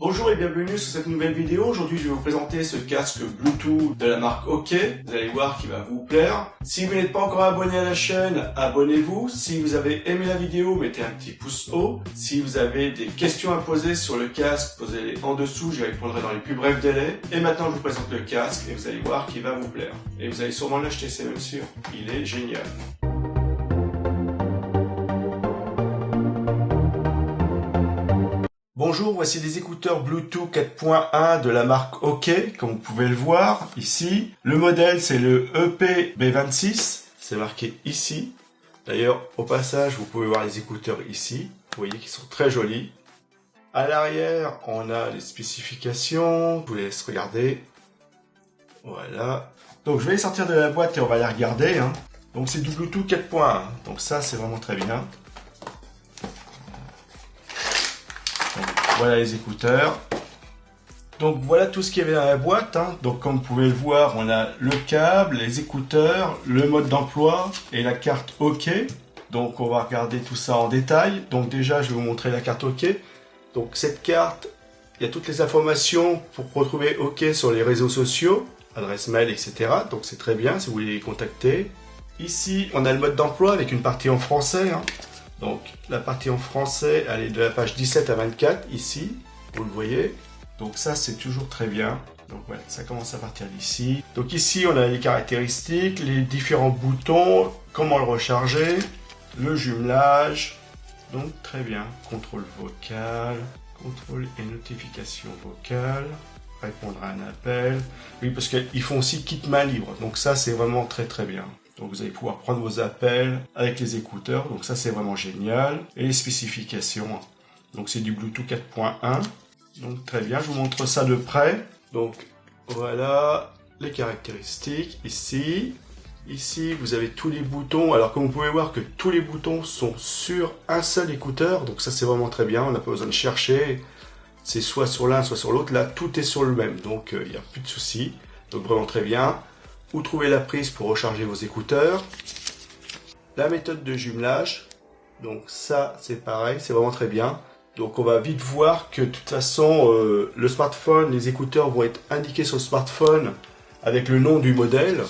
Bonjour et bienvenue sur cette nouvelle vidéo. Aujourd'hui, je vais vous présenter ce casque Bluetooth de la marque OK. Vous allez voir qu'il va vous plaire. Si vous n'êtes pas encore abonné à la chaîne, abonnez-vous. Si vous avez aimé la vidéo, mettez un petit pouce haut. Si vous avez des questions à poser sur le casque, posez-les en dessous. J'y répondrai dans les plus brefs délais. Et maintenant, je vous présente le casque et vous allez voir qu'il va vous plaire. Et vous allez sûrement l'acheter, c'est même sûr. Il est génial. Bonjour, voici des écouteurs Bluetooth 4.1 de la marque OK, comme vous pouvez le voir ici. Le modèle c'est le EP-B26, c'est marqué ici. D'ailleurs, au passage, vous pouvez voir les écouteurs ici. Vous voyez qu'ils sont très jolis. À l'arrière, on a les spécifications. Je vous laisse regarder. Voilà. Donc je vais les sortir de la boîte et on va les regarder. Donc c'est du Bluetooth 4.1. Donc ça, c'est vraiment très bien. Voilà les écouteurs. Donc voilà tout ce qu'il y avait dans la boîte. Donc comme vous pouvez le voir, on a le câble, les écouteurs, le mode d'emploi et la carte OK. Donc on va regarder tout ça en détail. Donc déjà je vais vous montrer la carte OK. Donc cette carte, il y a toutes les informations pour retrouver OK sur les réseaux sociaux, adresse mail, etc. Donc c'est très bien si vous voulez les contacter. Ici on a le mode d'emploi avec une partie en français. Donc la partie en français, elle est de la page 17 à 24, ici, vous le voyez. Donc ça, c'est toujours très bien. Donc voilà, ça commence à partir d'ici. Donc ici, on a les caractéristiques, les différents boutons, comment le recharger, le jumelage. Donc très bien, contrôle vocal, contrôle et notification vocale, répondre à un appel. Oui, parce qu'ils font aussi kit main libre, donc ça, c'est vraiment très très bien. Donc vous allez pouvoir prendre vos appels avec les écouteurs, donc ça c'est vraiment génial. Et les spécifications, donc c'est du Bluetooth 4.1, donc très bien, je vous montre ça de près. Donc voilà les caractéristiques ici. Ici vous avez tous les boutons, alors comme vous pouvez voir que tous les boutons sont sur un seul écouteur, donc ça c'est vraiment très bien, on n'a pas besoin de chercher, c'est soit sur l'un soit sur l'autre, là tout est sur le même, donc il n'y a plus de soucis, donc vraiment très bien. Où trouver la prise pour recharger vos écouteurs. La méthode de jumelage. Donc ça, c'est pareil, c'est vraiment très bien. Donc on va vite voir que de toute façon, le smartphone, les écouteurs vont être indiqués sur le smartphone avec le nom du modèle.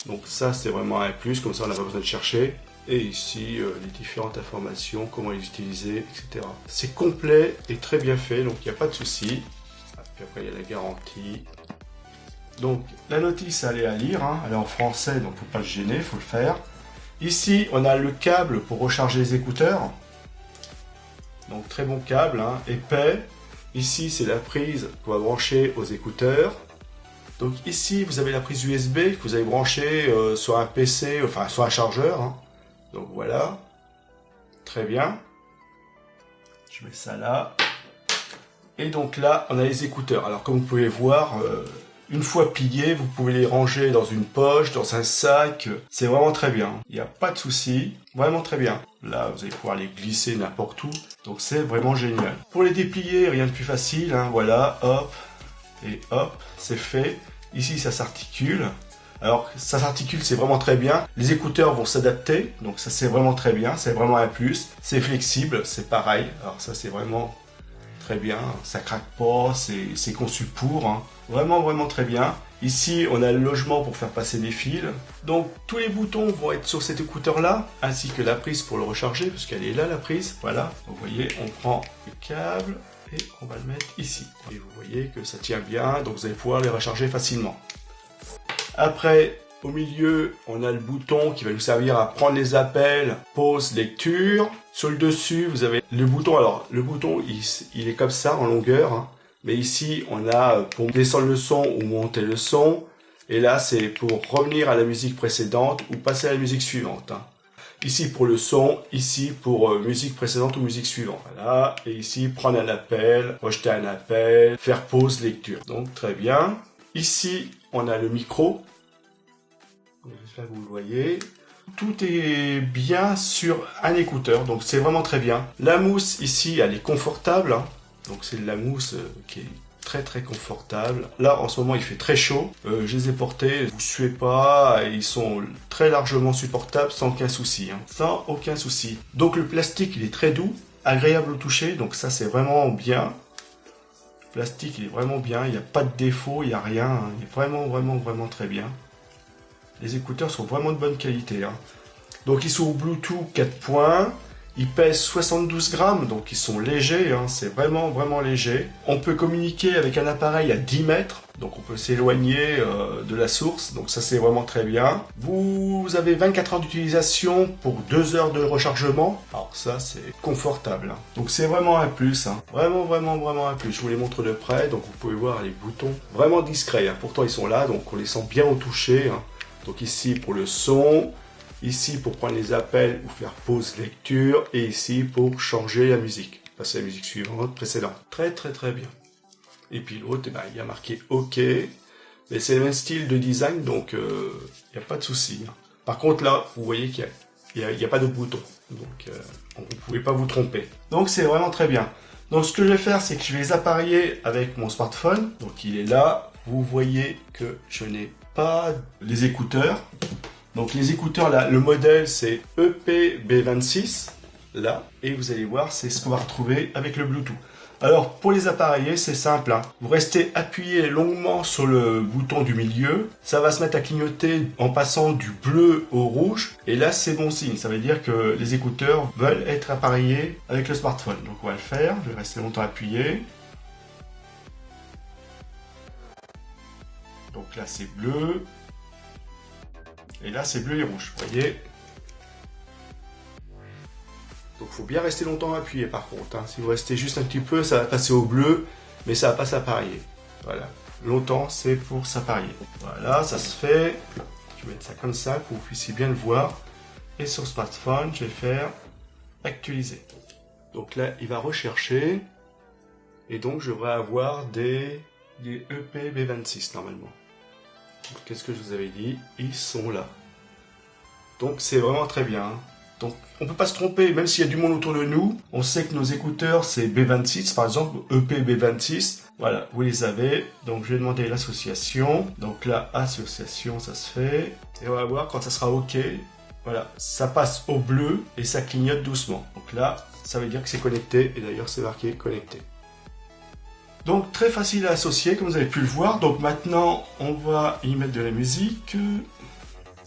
Donc ça, c'est vraiment un plus, comme ça on n'a pas besoin de chercher. Et ici, les différentes informations, comment les utiliser, etc. C'est complet et très bien fait, donc il n'y a pas de souci. Puis après, il y a la garantie. Donc la notice elle est à lire, elle est en français donc faut pas se gêner, faut le faire. Ici on a le câble pour recharger les écouteurs, donc très bon câble, épais. Ici c'est la prise qu'on va brancher aux écouteurs. Donc ici vous avez la prise USB que vous allez brancher sur un PC, enfin sur un chargeur. Donc voilà, très bien. Je mets ça là. Et donc là on a les écouteurs. Alors comme vous pouvez voir, une fois pliés, vous pouvez les ranger dans une poche, dans un sac. C'est vraiment très bien. Il n'y a pas de souci. Vraiment très bien. Là, vous allez pouvoir les glisser n'importe où. Donc, c'est vraiment génial. Pour les déplier, rien de plus facile. Voilà, hop. Et hop, c'est fait. Ici, ça s'articule. Alors, ça s'articule, c'est vraiment très bien. Les écouteurs vont s'adapter. Donc, ça, c'est vraiment très bien. C'est vraiment un plus. C'est flexible, c'est pareil. Alors, ça, c'est vraiment très bien. Ça craque pas. C'est conçu pour. Vraiment, vraiment très bien. Ici, on a le logement pour faire passer des fils. Donc, tous les boutons vont être sur cet écouteur-là, ainsi que la prise pour le recharger, parce qu'elle est là, la prise. Voilà. Vous voyez, on prend le câble et on va le mettre ici. Et vous voyez que ça tient bien, donc vous allez pouvoir les recharger facilement. Après, au milieu, on a le bouton qui va nous servir à prendre les appels, pause, lecture. Sur le dessus, vous avez le bouton. Alors, le bouton, il est comme ça, en longueur. Mais ici, on a pour descendre le son ou monter le son. Et là, c'est pour revenir à la musique précédente ou passer à la musique suivante. Ici pour le son, ici pour musique précédente ou musique suivante. Voilà. Et ici, prendre un appel, rejeter un appel, faire pause, lecture. Donc, très bien. Ici, on a le micro. J'espère que vous le voyez. Tout est bien sur un écouteur, donc c'est vraiment très bien. La mousse, ici, elle est confortable. Donc c'est de la mousse qui est très très confortable. Là en ce moment il fait très chaud. Je les ai portés, vous suez pas, et ils sont très largement supportables sans aucun souci. Sans aucun souci. Donc le plastique il est très doux, agréable au toucher, donc ça c'est vraiment bien. plastique, il est vraiment bien, il n'y a pas de défaut, il n'y a rien, hein. Il est vraiment très bien. Les écouteurs sont vraiment de bonne qualité, hein. Donc ils sont au Bluetooth 4 points, ils pèsent 72 grammes, donc ils sont légers, hein. C'est vraiment léger. On peut communiquer avec un appareil à 10 mètres, donc on peut s'éloigner de la source, donc ça c'est vraiment très bien. Vous avez 24 heures d'utilisation pour 2 heures de rechargement, alors ça c'est confortable, hein. Donc c'est vraiment un plus, hein. Vraiment un plus. Je vous les montre de près, donc vous pouvez voir les boutons vraiment discrets, hein. Pourtant ils sont là, donc on les sent bien au toucher, hein. Donc ici pour le son, ici pour prendre les appels ou faire pause lecture, et ici pour changer la musique, passer à la musique suivante, précédente. Très bien. Et puis l'autre, il y a marqué OK, mais c'est le même style de design, donc il n'y a pas de souci, hein. Par contre là, vous voyez qu'il n'y a pas de bouton, donc vous ne pouvez pas vous tromper. Donc c'est vraiment très bien. Donc ce que je vais faire, c'est que je vais les appareiller avec mon smartphone, donc il est là, vous voyez que je n'ai pas les écouteurs. Donc les écouteurs là, le modèle c'est EPB26 là, et vous allez voir c'est ce qu'on va retrouver avec le Bluetooth. Alors pour les appareiller c'est simple, hein. Vous restez appuyé longuement sur le bouton du milieu, ça va se mettre à clignoter en passant du bleu au rouge, et là c'est bon signe, ça veut dire que les écouteurs veulent être appareillés avec le smartphone. Donc on va le faire, je vais rester longtemps appuyé. Donc là c'est bleu. Et là, c'est bleu et rouge, vous voyez. Donc, il faut bien rester longtemps appuyé, par contre, hein. Si vous restez juste un petit peu, ça va passer au bleu, mais ça va pas s'appareiller. Voilà. Longtemps, c'est pour s'appareiller. Voilà, ça se fait. Je vais mettre ça comme ça, pour que vous puissiez bien le voir. Et sur smartphone, je vais faire actualiser. Donc là, il va rechercher. Et donc, je devrais avoir des EPB26, normalement. Qu'est-ce que je vous avais dit? Ils sont là. Donc c'est vraiment très bien. Donc on peut pas se tromper, même s'il y a du monde autour de nous. On sait que nos écouteurs c'est B26, par exemple, EPB26. Voilà, vous les avez. Donc je vais demander l'association. Donc là, association, ça se fait. Et on va voir quand ça sera OK. Voilà, ça passe au bleu et ça clignote doucement. Donc là, ça veut dire que c'est connecté. Et d'ailleurs, c'est marqué connecté. Donc très facile à associer, comme vous avez pu le voir. Donc maintenant, on va y mettre de la musique.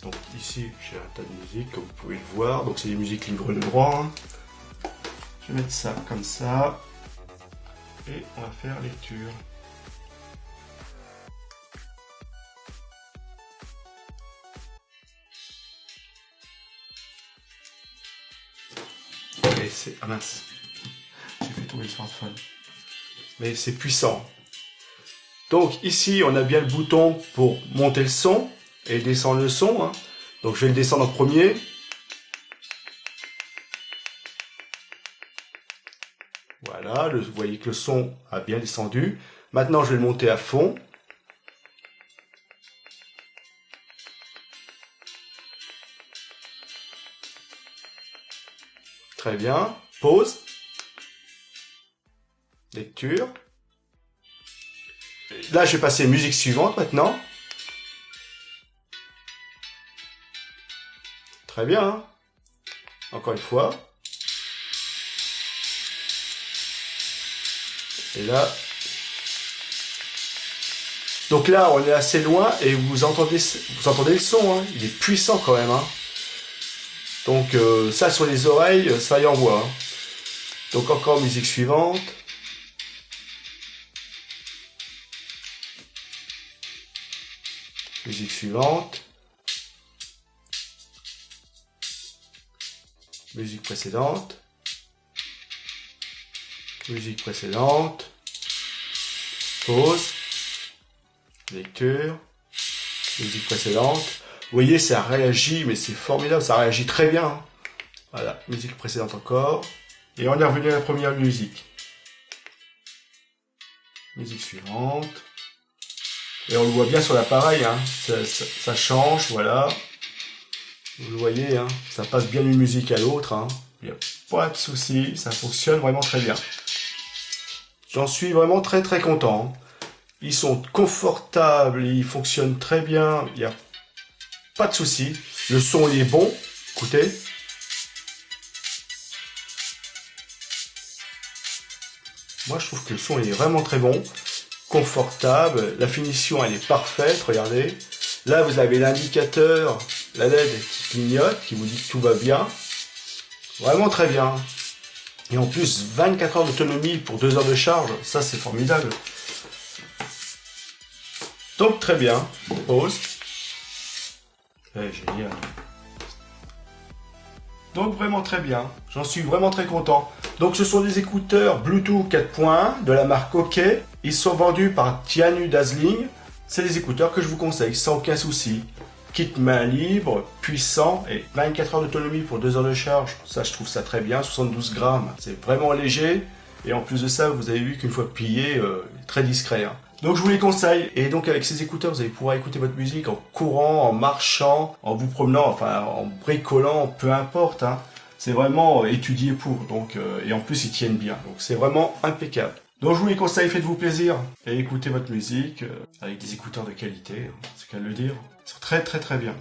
Donc ici, j'ai un tas de musique, comme vous pouvez le voir. Donc c'est des musiques libres de droit, hein. Je vais mettre ça comme ça. Et on va faire lecture. Et c'est... Ah mince, j'ai fait tomber le smartphone. Mais c'est puissant. Donc ici, on a bien le bouton pour monter le son et descendre le son, hein. Donc je vais le descendre en premier. Voilà, vous voyez que le son a bien descendu. Maintenant, je vais le monter à fond. Très bien. Pause. Lecture. Là, je vais passer musique suivante maintenant. Très bien, hein. Encore une fois. Et là. Donc là, on est assez loin et vous entendez le son, hein. Il est puissant quand même, hein. Donc ça, sur les oreilles, ça y envoie, hein. Donc encore musique suivante. Musique suivante. Musique précédente. Musique précédente. Pause. Lecture. Musique précédente. Vous voyez, ça réagit, mais c'est formidable, ça réagit très bien, hein. Voilà, musique précédente encore. Et on est revenu à la première musique. Musique suivante. Et on le voit bien sur l'appareil, hein. Ça change, voilà. Vous le voyez, hein. Ça passe bien d'une musique à l'autre, hein. Il n'y a pas de souci, ça fonctionne vraiment très bien. J'en suis vraiment très content, hein. Ils sont confortables, ils fonctionnent très bien, il n'y a pas de souci. Le son il est bon, écoutez. Moi, je trouve que le son est vraiment très bon, confortable. La finition, elle est parfaite, regardez. Là, vous avez l'indicateur, la LED qui clignote, qui vous dit que tout va bien. Vraiment très bien. Et en plus, 24 heures d'autonomie pour 2 heures de charge, ça c'est formidable. Donc très bien, pause. Génial. Donc vraiment très bien, j'en suis vraiment très content. Donc ce sont des écouteurs Bluetooth 4.1 de la marque OK. Ils sont vendus par Tianu Dazzling. C'est les écouteurs que je vous conseille, sans aucun souci. Kit main libre, puissant et 24 heures d'autonomie pour 2 heures de charge. Ça, je trouve ça très bien, 72 grammes. C'est vraiment léger. Et en plus de ça, vous avez vu qu'une fois plié, très discret. Hein. Donc je vous les conseille. Et donc avec ces écouteurs, vous allez pouvoir écouter votre musique en courant, en marchant, en vous promenant, enfin en bricolant, peu importe. Hein. C'est vraiment étudié pour. Donc, et en plus, ils tiennent bien. Donc c'est vraiment impeccable. Donc je vous les conseille, faites-vous plaisir. Et écoutez votre musique avec des écouteurs de qualité. C'est qu'à le dire. C'est très très très bien.